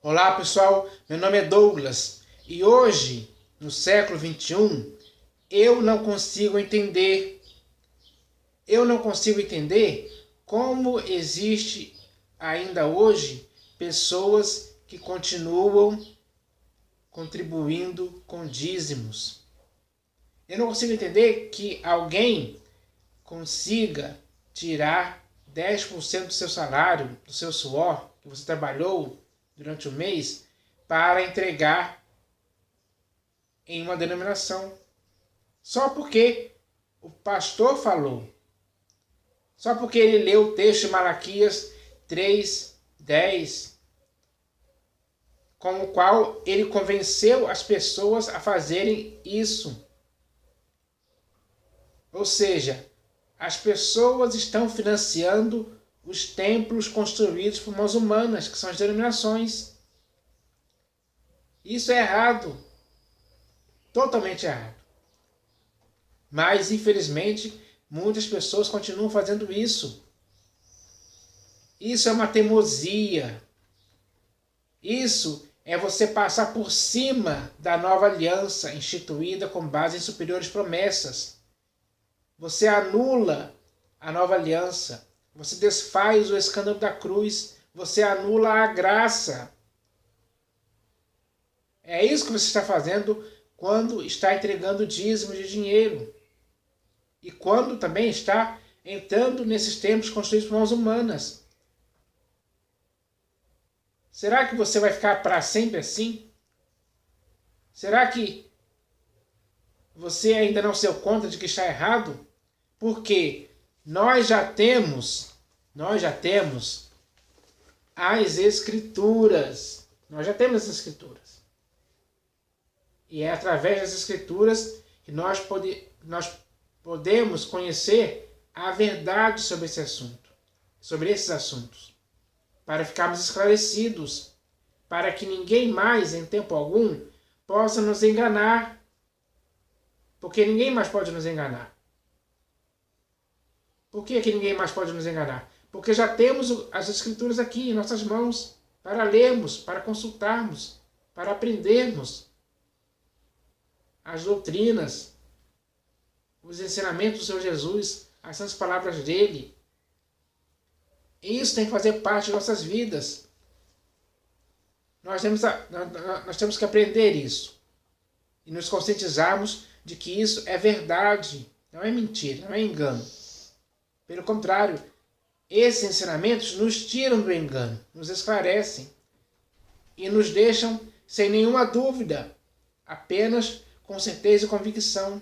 Olá pessoal, meu nome é Douglas e hoje, no século XXI, eu não consigo entender como existe ainda hoje pessoas que continuam contribuindo com dízimos. Eu não consigo entender que alguém consiga tirar 10% do seu salário, do seu suor, que você trabalhou durante o mês, para entregar em uma denominação. Só porque o pastor falou. Só porque ele leu o texto de Malaquias 3:10, com o qual ele convenceu as pessoas a fazerem isso. Ou seja, as pessoas estão financiando os templos construídos por mãos humanas, que são as denominações. Isso é errado. Totalmente errado. Mas, infelizmente, muitas pessoas continuam fazendo isso. Isso é uma teimosia. Isso é você passar por cima da nova aliança instituída com base em superiores promessas. Você anula a nova aliança. Você desfaz o escândalo da cruz. Você anula a graça. É isso que você está fazendo quando está entregando dízimo de dinheiro. E quando também está entrando nesses templos construídos por mãos humanas. Será que você vai ficar para sempre assim? Será que você ainda não se deu conta de que está errado? Porque nós já temos as Escrituras. Nós já temos as Escrituras. E é através das Escrituras que nós podemos conhecer a verdade sobre esse assunto, sobre esses assuntos, para ficarmos esclarecidos, para que ninguém mais, em tempo algum, possa nos enganar. Porque ninguém mais pode nos enganar. Por que ninguém mais pode nos enganar? Porque já temos as Escrituras aqui em nossas mãos, para lermos, para consultarmos, para aprendermos as doutrinas, os ensinamentos do Senhor Jesus, as santas palavras dele. Isso tem que fazer parte de nossas vidas. Nós temos que aprender isso. E nos conscientizarmos de que isso é verdade. Não é mentira, não é engano. Pelo contrário, esses ensinamentos nos tiram do engano, nos esclarecem e nos deixam sem nenhuma dúvida, apenas com certeza e convicção,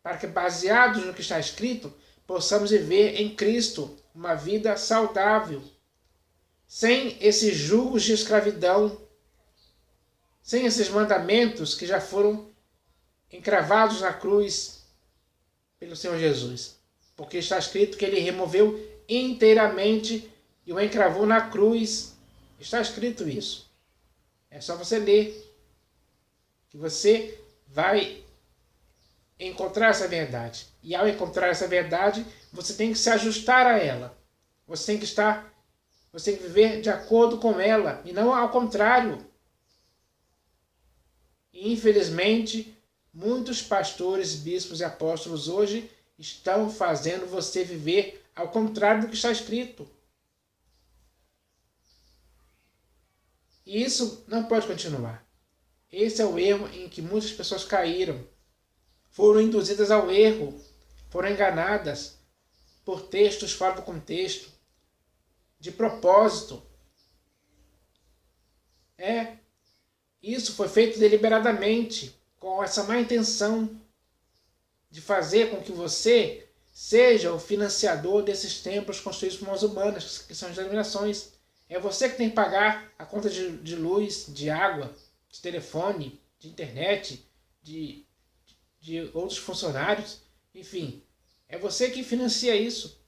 para que, baseados no que está escrito, possamos viver em Cristo uma vida saudável, sem esses julgos de escravidão, sem esses mandamentos que já foram encravados na cruz pelo Senhor Jesus. Porque está escrito que ele removeu inteiramente e o encravou na cruz. Está escrito isso. É só você ler, que você vai encontrar essa verdade. E ao encontrar essa verdade, você tem que se ajustar a ela. Você tem que viver de acordo com ela, e não ao contrário. E, infelizmente, muitos pastores, bispos e apóstolos hoje estão fazendo você viver ao contrário do que está escrito. E isso não pode continuar. Esse é o erro em que muitas pessoas caíram. Foram induzidas ao erro, foram enganadas por textos fora do contexto, de propósito. Isso foi feito deliberadamente, com essa má intenção de fazer com que você seja o financiador desses templos construídos por mãos humanas, que são as denominações. É você que tem que pagar a conta de luz, de água, de telefone, de internet, de outros funcionários, enfim. É você que financia isso.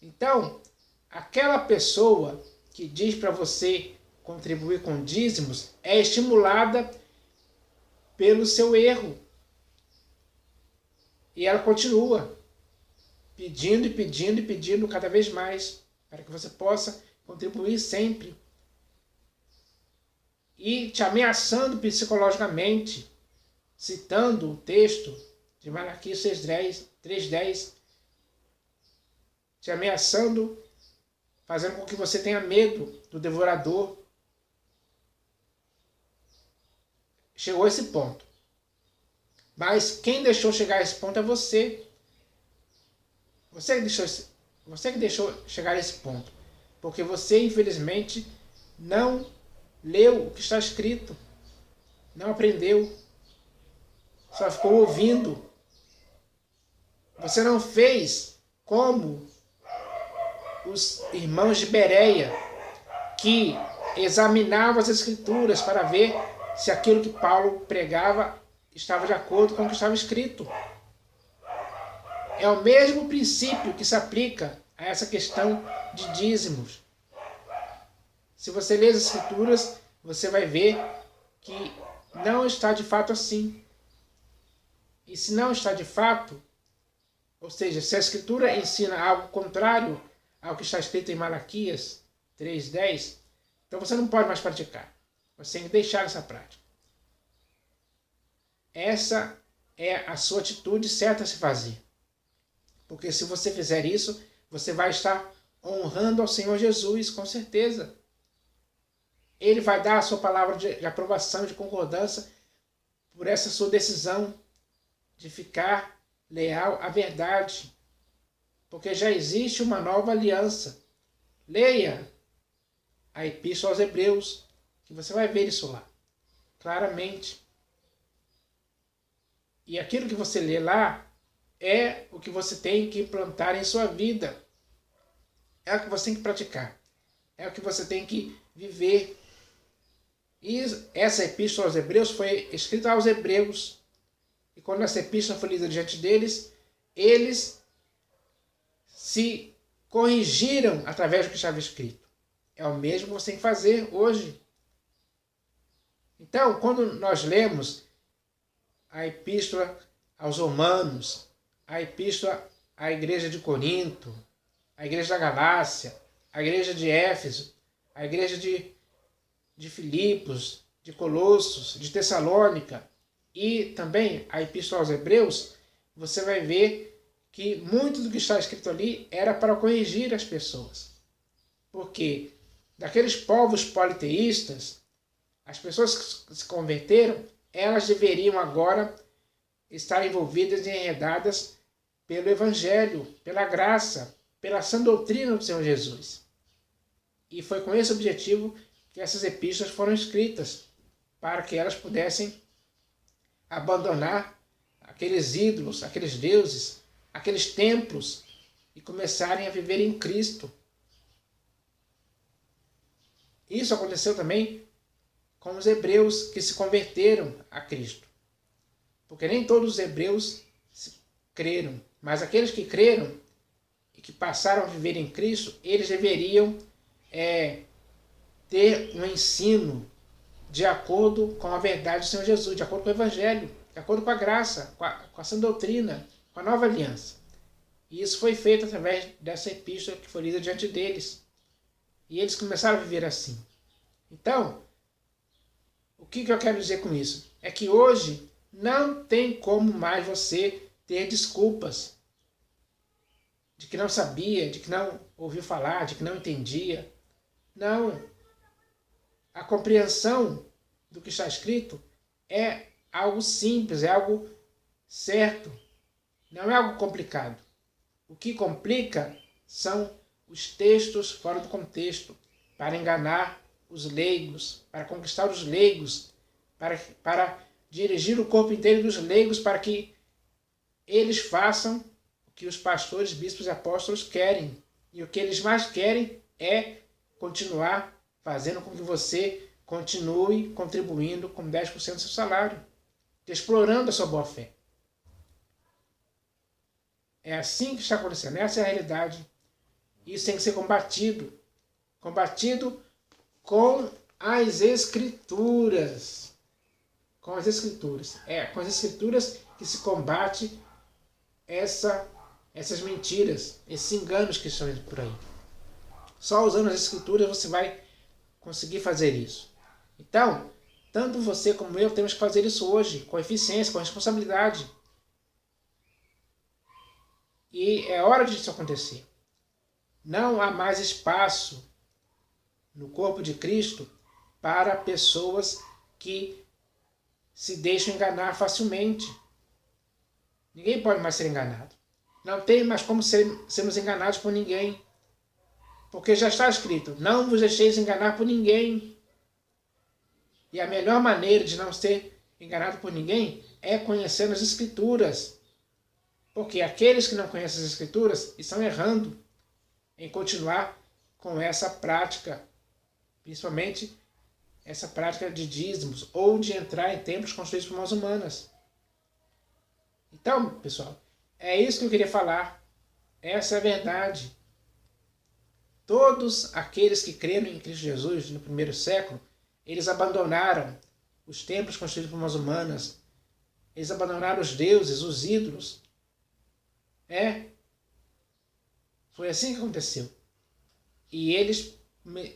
Então, aquela pessoa que diz para você contribuir com dízimos é estimulada pelo seu erro. E ela continua pedindo e pedindo e pedindo cada vez mais para que você possa contribuir sempre. e te ameaçando psicologicamente, citando o texto de Malaquias 3:10, te ameaçando, fazendo com que você tenha medo do devorador. Chegou a esse ponto. Mas quem deixou chegar a esse ponto é você. Você que deixou chegar a esse ponto. Porque você, infelizmente, não leu o que está escrito. Não aprendeu. Só ficou ouvindo. Você não fez como os irmãos de Bereia, que examinavam as Escrituras para ver se aquilo que Paulo pregava estava de acordo com o que estava escrito. É o mesmo princípio que se aplica a essa questão de dízimos. Se você ler as Escrituras, você vai ver que não está de fato assim. E se não está de fato, ou seja, se a Escritura ensina algo contrário ao que está escrito em Malaquias 3:10, então você não pode mais praticar. Você tem que deixar essa prática. Essa é a sua atitude certa a se fazer. Porque se você fizer isso, você vai estar honrando ao Senhor Jesus, com certeza. Ele vai dar a sua palavra de aprovação, de concordância por essa sua decisão de ficar leal à verdade. Porque já existe uma nova aliança. Leia a Epístola aos Hebreus, que você vai ver isso lá, claramente. E aquilo que você lê lá é o que você tem que implantar em sua vida. É o que você tem que praticar. É o que você tem que viver. E essa Epístola aos Hebreus foi escrita aos Hebreus. E quando essa epístola foi lida diante deles, eles se corrigiram através do que estava escrito. É o mesmo que você tem que fazer hoje. Então, quando nós lemos a epístola aos Romanos, a epístola à igreja de Corinto, a igreja da Galácia, a igreja de Éfeso, a igreja de Filipos, de Colossos, de Tessalônica e também a epístola aos Hebreus, você vai ver que muito do que está escrito ali era para corrigir as pessoas. Porque daqueles povos politeístas, as pessoas que se converteram, elas deveriam agora estar envolvidas e enredadas pelo Evangelho, pela graça, pela sã doutrina do Senhor Jesus. E foi com esse objetivo que essas epístolas foram escritas, para que elas pudessem abandonar aqueles ídolos, aqueles deuses, aqueles templos e começarem a viver em Cristo. Isso aconteceu também com os hebreus que se converteram a Cristo. Porque nem todos os hebreus creram, mas aqueles que creram e que passaram a viver em Cristo, eles deveriam ter um ensino de acordo com a verdade do Senhor Jesus, de acordo com o Evangelho, de acordo com a graça, com a sã doutrina, com a nova aliança. E isso foi feito através dessa epístola que foi lida diante deles. E eles começaram a viver assim. Então, o que eu quero dizer com isso? É que hoje não tem como mais você ter desculpas de que não sabia, de que não ouviu falar, de que não entendia. Não. A compreensão do que está escrito é algo simples, é algo certo. Não é algo complicado. O que complica são os textos fora do contexto, para enganar os leigos, para conquistar os leigos, para dirigir o corpo inteiro dos leigos para que eles façam o que os pastores, bispos e apóstolos querem. E o que eles mais querem é continuar fazendo com que você continue contribuindo com 10% do seu salário, explorando a sua boa-fé. É assim que está acontecendo, essa é a realidade. Isso tem que ser combatido. Combatido com as Escrituras. Com as Escrituras. É com as Escrituras que se combate essas mentiras, esses enganos que estão por aí. Só usando as Escrituras você vai conseguir fazer isso. Então, Tanto você como eu temos que fazer isso hoje, com eficiência, com responsabilidade. E é hora disso acontecer. Não há mais espaço no corpo de Cristo para pessoas que se deixam enganar facilmente. Ninguém pode mais ser enganado. Não tem mais como sermos enganados por ninguém. Porque já está escrito, não vos deixeis enganar por ninguém. E a melhor maneira de não ser enganado por ninguém é conhecendo as Escrituras. Porque aqueles que não conhecem as Escrituras estão errando em continuar com essa prática, principalmente essa prática de dízimos, ou de entrar em templos construídos por mãos humanas. Então, pessoal, é isso que eu queria falar. Essa é a verdade. Todos aqueles que creram em Cristo Jesus no primeiro século, eles abandonaram os templos construídos por mãos humanas, eles abandonaram os deuses, os ídolos. Foi assim que aconteceu. E eles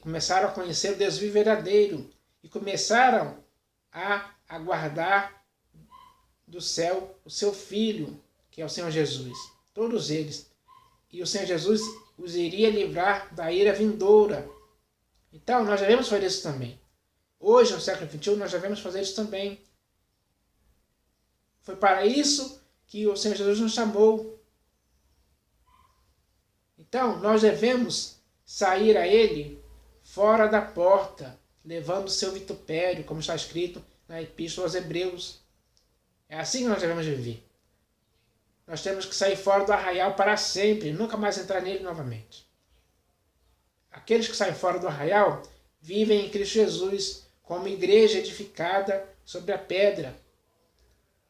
começaram a conhecer o Deus vivo e verdadeiro e começaram a aguardar do céu o seu Filho, que é o Senhor Jesus. Todos eles. E o Senhor Jesus os iria livrar da ira vindoura. Então, nós devemos fazer isso também. Hoje, no século XXI, nós devemos fazer isso também. Foi para isso que o Senhor Jesus nos chamou. Então, nós devemos sair a Ele fora da porta, levando o seu vitupério, como está escrito na Epístola aos Hebreus. É assim que nós devemos viver. Nós temos que sair fora do arraial para sempre, nunca mais entrar nele novamente. Aqueles que saem fora do arraial vivem em Cristo Jesus como igreja edificada sobre a pedra.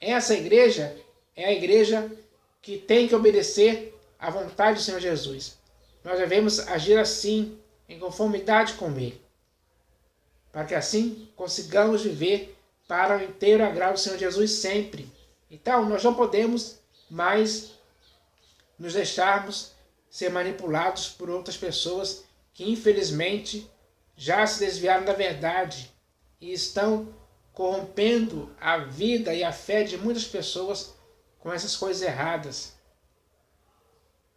Essa igreja é a igreja que tem que obedecer à vontade do Senhor Jesus. Nós devemos agir assim, em conformidade com Ele, para que assim consigamos viver para o inteiro agrado do Senhor Jesus sempre. Então, nós não podemos mais nos deixarmos ser manipulados por outras pessoas que, infelizmente, já se desviaram da verdade e estão corrompendo a vida e a fé de muitas pessoas com essas coisas erradas.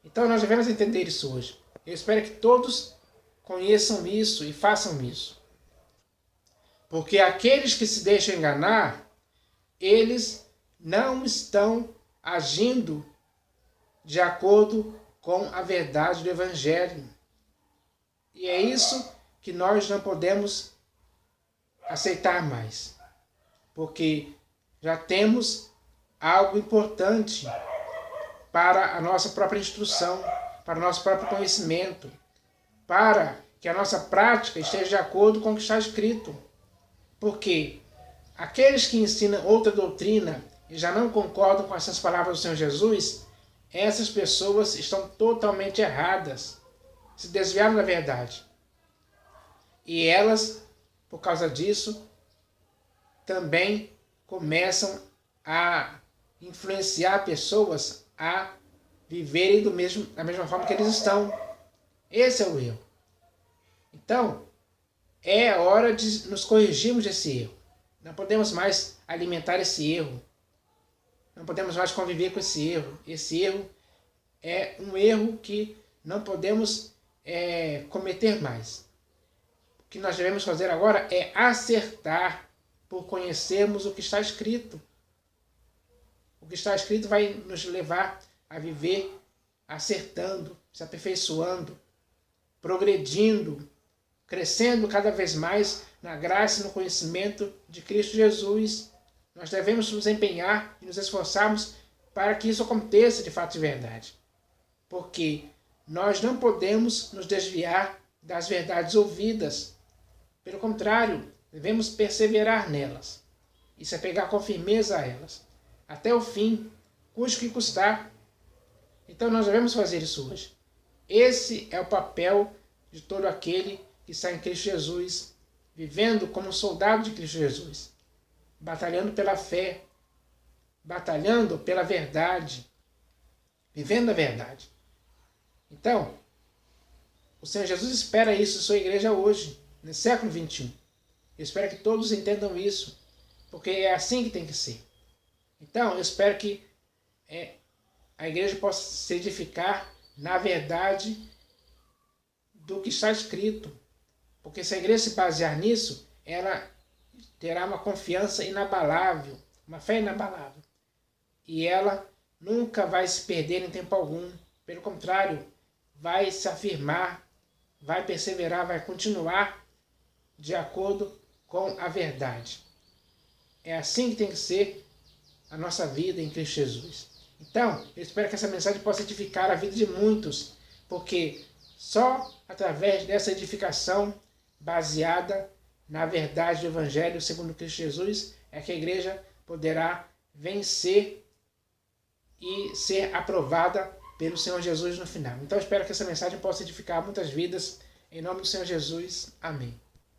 Então, nós devemos entender isso hoje. Eu espero que todos conheçam isso e façam isso. Porque aqueles que se deixam enganar, eles não estão agindo de acordo com a verdade do Evangelho. E é isso que nós não podemos aceitar mais. Porque já temos algo importante para a nossa própria instrução, para o nosso próprio conhecimento, para que a nossa prática esteja de acordo com o que está escrito. Porque aqueles que ensinam outra doutrina e já não concordam com essas palavras do Senhor Jesus, essas pessoas estão totalmente erradas, se desviaram da verdade. E elas, por causa disso, também começam a influenciar pessoas a viverem da mesma forma que eles estão. Esse é o erro. Então, é hora de nos corrigirmos desse erro. Não podemos mais alimentar esse erro. Não podemos mais conviver com esse erro. Esse erro é um erro que não podemos cometer mais. O que nós devemos fazer agora é acertar por conhecermos o que está escrito. O que está escrito vai nos levar a viver acertando, se aperfeiçoando, progredindo, crescendo cada vez mais na graça e no conhecimento de Cristo Jesus. Nós devemos nos empenhar e nos esforçarmos para que isso aconteça de fato e verdade. Porque nós não podemos nos desviar das verdades ouvidas. Pelo contrário, devemos perseverar nelas e se apegar com firmeza a elas, até o fim, custe o que custar. Então nós devemos fazer isso hoje. Esse é o papel de todo aquele que está em Cristo Jesus, vivendo como soldado de Cristo Jesus, batalhando pela fé, batalhando pela verdade, vivendo a verdade. Então, o Senhor Jesus espera isso de sua igreja hoje, no século XXI. Eu espero que todos entendam isso, porque é assim que tem que ser. Então, eu espero que a igreja possa se edificar na verdade do que está escrito. Porque se a igreja se basear nisso, ela terá uma confiança inabalável, uma fé inabalável. E ela nunca vai se perder em tempo algum. Pelo contrário, vai se afirmar, vai perseverar, vai continuar de acordo com a verdade. É assim que tem que ser a nossa vida em Cristo Jesus. Então, eu espero que essa mensagem possa edificar a vida de muitos, porque só através dessa edificação baseada na verdade do Evangelho segundo Cristo Jesus é que a igreja poderá vencer e ser aprovada pelo Senhor Jesus no final. Então, eu espero que essa mensagem possa edificar muitas vidas. Em nome do Senhor Jesus. Amém.